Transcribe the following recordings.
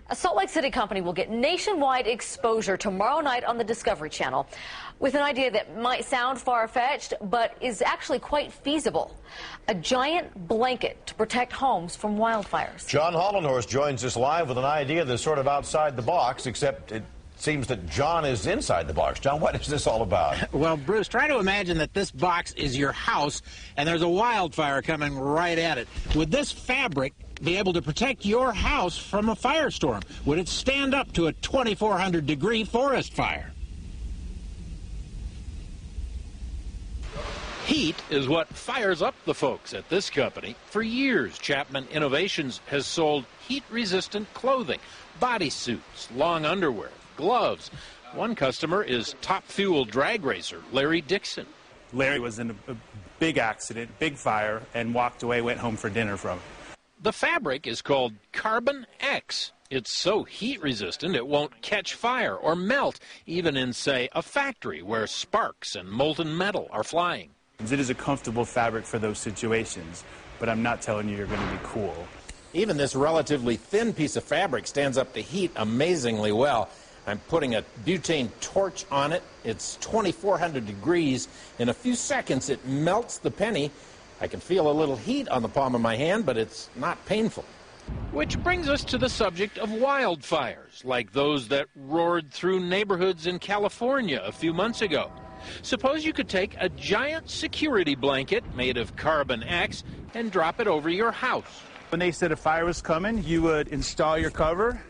A Salt Lake City company will get nationwide exposure tomorrow night on the Discovery Channel with an idea that might sound far-fetched, but is actually quite feasible. A giant blanket to protect homes from wildfires. John Hollenhorst joins us live with an idea that's sort of outside the box, except it seems that John is inside the box. John, what is this all about? Well, Bruce, try to imagine that this box is your house and there's a wildfire coming right at it. Would this fabric be able to protect your house from a firestorm? Would it stand up to a 2,400-degree forest fire? Heat is what fires up the folks at this company. For years, Chapman Innovations has sold heat-resistant clothing, bodysuits, long underwear, gloves. One customer is top fuel drag racer Larry Dixon. Larry was in a big accident, big fire, and walked away, went home for dinner from it. The fabric is called Carbon-X. It's so heat-resistant it won't catch fire or melt, even in, say, a factory where sparks and molten metal are flying. It is a comfortable fabric for those situations, but I'm not telling you you're going to be cool. Even this relatively thin piece of fabric stands up to heat amazingly well. I'm putting a butane torch on it. It's 2,400 degrees. In a few seconds, it melts the penny. I can feel a little heat on the palm of my hand, but it's not painful. Which brings us to the subject of wildfires, like those that roared through neighborhoods in California a few months ago. Suppose you could take a giant security blanket made of Carbon-X and drop it over your house. When they said a fire was coming, you would install your cover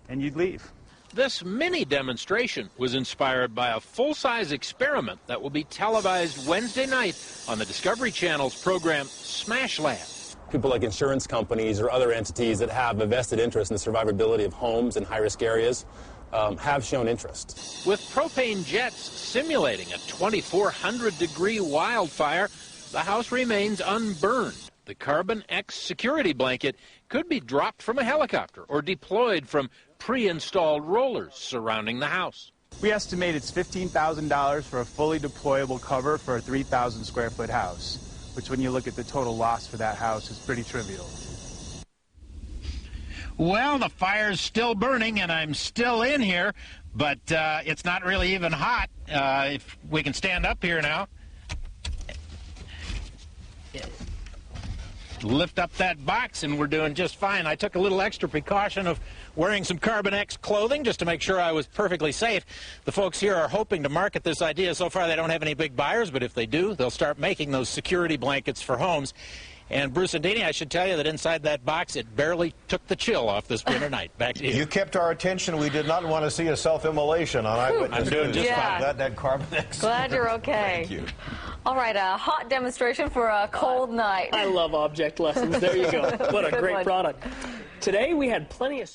and you'd leave. This mini demonstration was inspired by a full-size experiment that will be televised Wednesday night on the Discovery Channel's program Smash Lab. People like insurance companies or other entities that have a vested interest in the survivability of homes in high-risk areas have shown interest. With propane jets simulating a 2,400-degree wildfire, the house remains unburned. The Carbon-X security blanket could be dropped from a helicopter or deployed from pre-installed rollers surrounding the house. We estimate it's $15,000 for a fully deployable cover for a 3,000-square-foot house, which when you look at the total loss for that house is pretty trivial. Well, the fire's still burning and I'm still in here, but it's not really even hot. If we can stand up here now. Lift up that box and we're doing just fine. I took a little extra precaution of wearing some Carbon-X clothing just to make sure I was perfectly safe. The folks here are hoping to market this idea. So far they don't have any big buyers, but if they do, they'll start making those security blankets for homes. And Bruce and Deanie, I should tell you that inside that box, it barely took the chill off this winter night. Back to you. You kept our attention. We did not want to see a self-immolation on Eyewitness. I'm doing just fine. That Carbon-X. Glad you're okay. Thank you. All right, a hot demonstration for a cold night. I love object lessons. There you go. What a great product. Today we had plenty of...